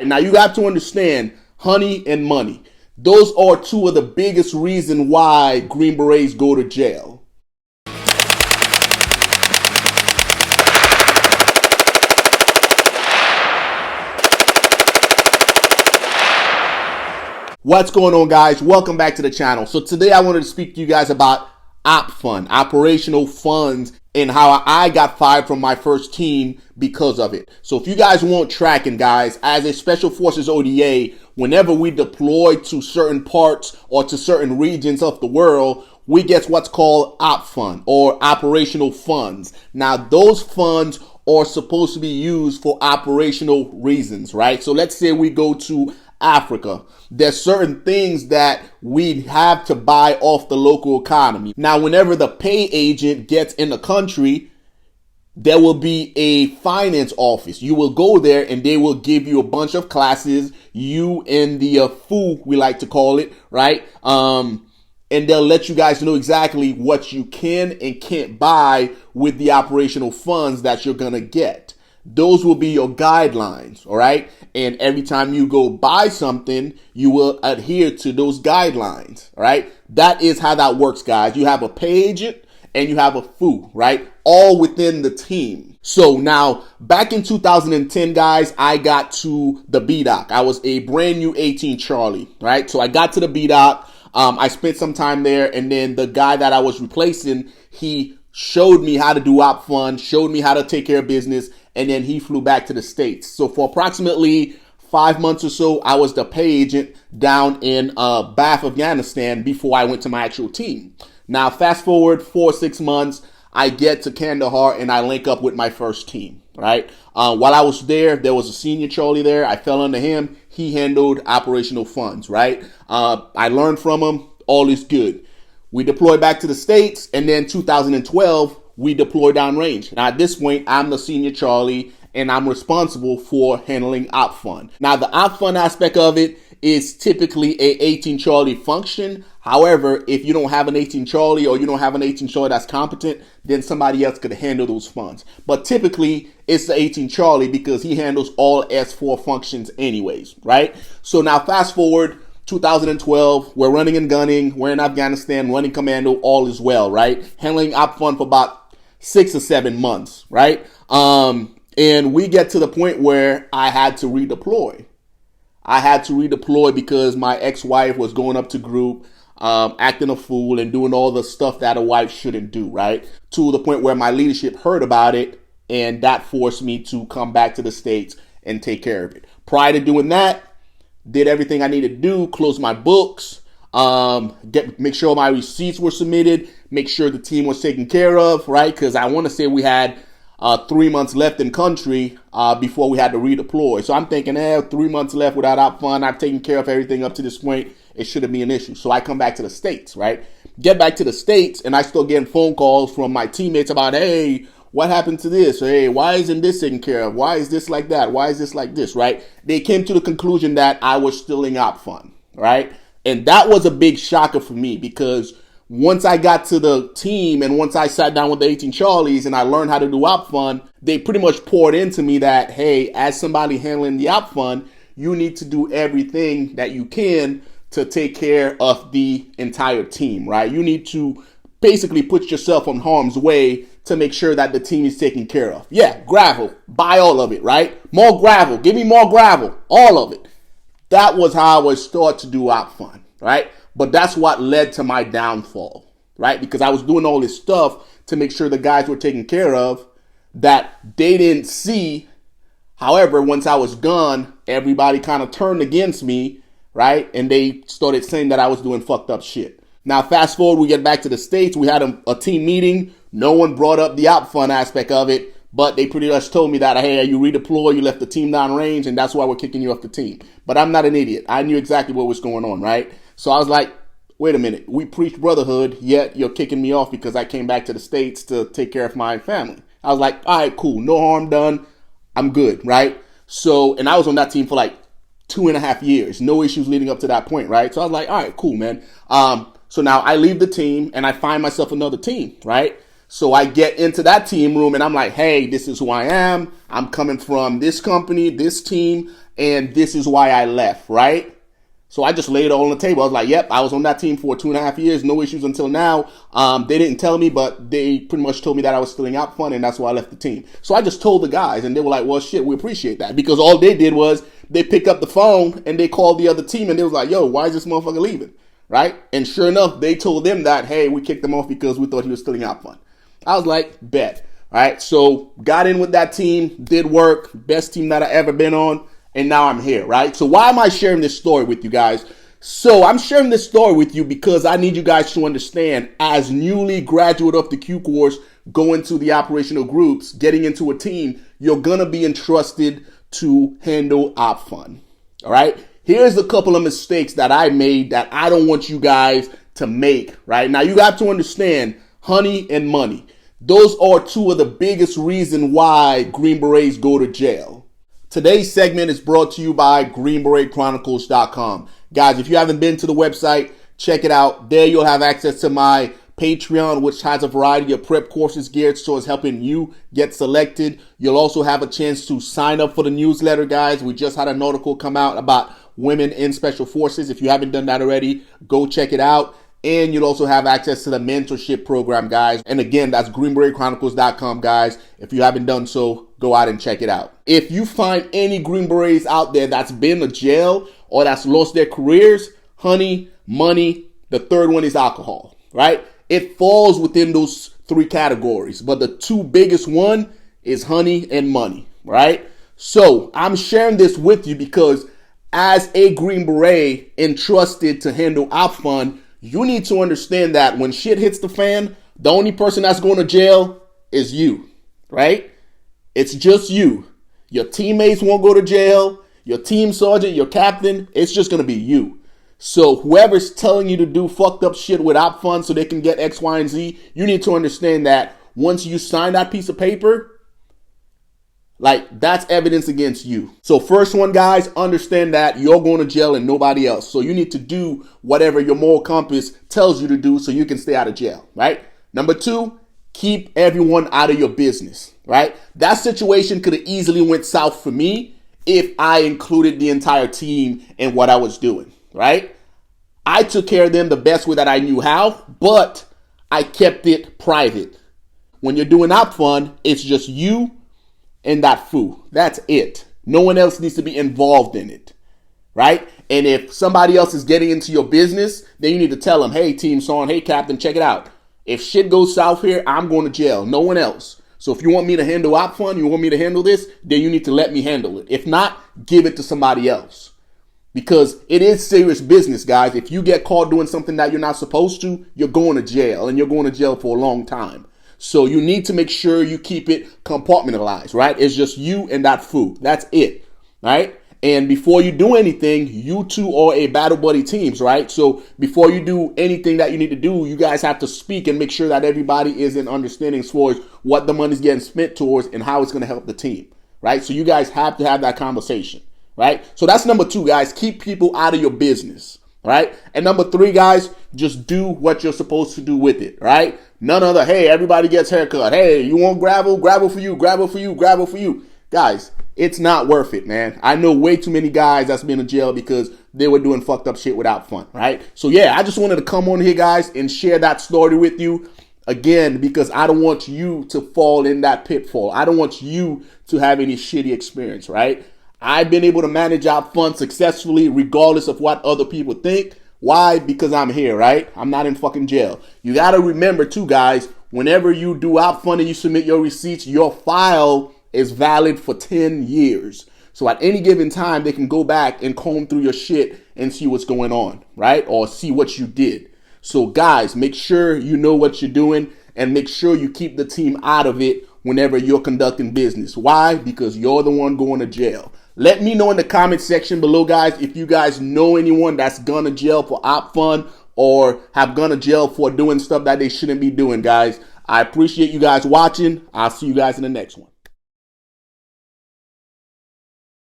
Now you got to understand, honey and money. Those are two of the biggest reasons why Green Berets go to jail. What's going on, guys? Welcome back to the channel. So today I wanted to speak to you guys about OPFUND, operational funds, and how I got fired from my first team because of it. So if you guys weren't tracking, guys, as a Special Forces ODA, whenever we deploy to certain parts or to certain regions of the world, we get what's called OPFUND, or operational funds. Now, those funds are supposed to be used for operational reasons, right? So let's say we go to Africa. There's certain things that we have to buy off the local economy. Now, whenever the pay agent gets in the country, there will be a finance office. You will go there and they will give you a bunch of classes, you and the FOO, we like to call it, right? And they'll let you guys know exactly what you can and can't buy with the operational funds that you're going to get. Those will be your guidelines, all right? And every time you go buy something, you will adhere to those guidelines, all right? That is how that works, guys. You have a pay agent and you have a FOO, right? All within the team. So now, back in 2010, guys, I got to the B-Dock. I was a brand new 18 Charlie, right? So I got to the B-Dock. I spent some time there, and then the guy that I was replacing, he showed me how to do OPFUND, showed me how to take care of business, and then he flew back to the States. So for approximately 5 months or so, I was the pay agent down in Bath, Afghanistan before I went to my actual team. Now, fast forward 4 or 6 months, I get to Kandahar and I link up with my first team, right? While I was there was a senior Charlie there. I fell under him. He handled operational funds, right? I learned from him. All is good. We deployed back to the States, and then 2012, we deployed downrange. Now, at this point, I'm the senior Charlie, and I'm responsible for handling OPFUND. Now, the OPFUND aspect of it is typically a 18 Charlie function. However, if you don't have an 18 Charlie or you don't have an 18 Charlie that's competent, then somebody else could handle those funds. But typically, it's the 18 Charlie because he handles all S4 functions anyways, right? So now fast forward 2012, we're running and gunning, we're in Afghanistan, running commando, all is well, right? Handling OPFUND for about 6 or 7 months, right? And we get to the point where I had to redeploy. I had to redeploy because my ex-wife was going up to group, acting a fool and doing all the stuff that a wife shouldn't do, right? To the point where my leadership heard about it, and that forced me to come back to the States and take care of it. Prior to doing that, did everything I needed to do, close my books, make sure my receipts were submitted, make sure the team was taken care of, right? Because I want to say we had 3 months left in country before we had to redeploy. So I'm thinking, 3 months left without OPFUND. I've taken care of everything up to this point. It shouldn't be an issue. So I come back to the States, right? Get back to the States, and I start getting phone calls from my teammates about, hey, what happened to this? Hey, why isn't this taken care of? Why is this like that? Why is this like this, right? They came to the conclusion that I was still in OPFUND, right? And that was a big shocker for me because once I got to the team and once I sat down with the 18 Charlies and I learned how to do OPFUND, they pretty much poured into me that, hey, as somebody handling the OPFUND, you need to do everything that you can to take care of the entire team, right? You need to basically put yourself on harm's way to make sure that the team is taken care of. Yeah, gravel, buy all of it, right? More gravel, give me more gravel, all of it. That was how I was taught to do OPFUND, right? But that's what led to my downfall, right? Because I was doing all this stuff to make sure the guys were taken care of that they didn't see. However, once I was gone, everybody kind of turned against me, right? And they started saying that I was doing fucked up shit. Now, fast forward, we get back to the States. We had a team meeting. No one brought up the OPFUND aspect of it, but they pretty much told me that, hey, you redeploy, you left the team downrange, and that's why we're kicking you off the team. But I'm not an idiot. I knew exactly what was going on, right? So I was like, wait a minute. We preach brotherhood, yet you're kicking me off because I came back to the States to take care of my family. I was like, all right, cool. No harm done. I'm good, right? So, and I was on that team for like 2.5 years. No issues leading up to that point, right? So I was like, all right, cool, man. So now I leave the team and I find myself another team, right? So I get into that team room and I'm like, hey, this is who I am. I'm coming from this company, this team, and this is why I left, right? So I just laid it all on the table. I was like, yep, I was on that team for 2.5 years, no issues until now. They didn't tell me, but they pretty much told me that I was stealing OPFUND, and that's why I left the team. So I just told the guys, and they were like, well, shit, we appreciate that. Because all they did was they picked up the phone and they called the other team, and they was like, yo, why is this motherfucker leaving? Right? And sure enough, they told them that, hey, we kicked him off because we thought he was stealing OPFUND. I was like, bet. All right, so got in with that team, did work, best team that I ever been on, and now I'm here, right? So why am I sharing this story with you guys? So I'm sharing this story with you because I need you guys to understand, as newly graduate of the Q course, going to the operational groups, getting into a team, you're going to be entrusted to handle OPFUND, all right? Here's a couple of mistakes that I made that I don't want you guys to make, right? Now, you got to understand, honey and money. Those are two of the biggest reasons why Green Berets go to jail. Today's segment is brought to you by Beret Guys, if you haven't been to the website, check it out. There you'll have access to my Patreon, which has a variety of prep courses geared towards helping you get selected. You'll also have a chance to sign up for the newsletter, guys. We just had an article come out about women in special forces. If you haven't done that already, go check it out. And you'll also have access to the mentorship program, guys. And again, that's greenberetchronicles.com, guys. If you haven't done so, go out and check it out. If you find any Green Berets out there that's been to jail or that's lost their careers, honey, money, the third one is alcohol, right? It falls within those three categories. But the two biggest one is honey and money, right? So I'm sharing this with you because as a Green Beret entrusted to handle OPFUND, you need to understand that when shit hits the fan, the only person that's going to jail is you, right? It's just you. Your teammates won't go to jail. Your team sergeant, your captain, it's just going to be you. So whoever's telling you to do fucked up shit with OPFUND so they can get X, Y, and Z, you need to understand that once you sign that piece of paper, like, that's evidence against you. So first one, guys, understand that you're going to jail and nobody else. So you need to do whatever your moral compass tells you to do so you can stay out of jail, right? Number two, keep everyone out of your business, right? That situation could have easily went south for me if I included the entire team in what I was doing, right? I took care of them the best way that I knew how, but I kept it private. When you're doing OPFUND, it's just you and that foo. That's it. No one else needs to be involved in it, right? And if somebody else is getting into your business, then you need to tell them, hey, Team Son, hey, Captain, check it out. If shit goes south here, I'm going to jail. No one else. So if you want me to handle OPFUND, you want me to handle this, then you need to let me handle it. If not, give it to somebody else. Because it is serious business, guys. If you get caught doing something that you're not supposed to, you're going to jail, and you're going to jail for a long time. So you need to make sure you keep it compartmentalized, right? It's just you and that foo. That's it, right? And before you do anything, you two are a battle buddy teams, right? So before you do anything that you need to do, you guys have to speak and make sure that everybody is in understanding as far as what the money's getting spent towards and how it's going to help the team, right? So you guys have to have that conversation, right? So that's number two, guys. Keep people out of your business, right? And number three, guys, just do what you're supposed to do with it, right? None other, hey, everybody gets haircut. Hey, you want gravel? Gravel for you, gravel for you, gravel for you. Guys, it's not worth it, man. I know way too many guys that's been in jail because they were doing fucked up shit without fun, right? So yeah, I just wanted to come on here, guys, and share that story with you. Again, because I don't want you to fall in that pitfall. I don't want you to have any shitty experience, right? I've been able to manage OPFUND successfully regardless of what other people think. Why? Because I'm here, right? I'm not in fucking jail. You got to remember too, guys, whenever you do OPFUND and you submit your receipts, your file is valid for 10 years. So at any given time, they can go back and comb through your shit and see what's going on, right? Or see what you did. So guys, make sure you know what you're doing and make sure you keep the team out of it whenever you're conducting business. Why? Because you're the one going to jail. Let me know in the comment section below, guys, if you guys know anyone that's gone to jail for OPFUND or have gone to jail for doing stuff that they shouldn't be doing, guys. I appreciate you guys watching. I'll see you guys in the next one.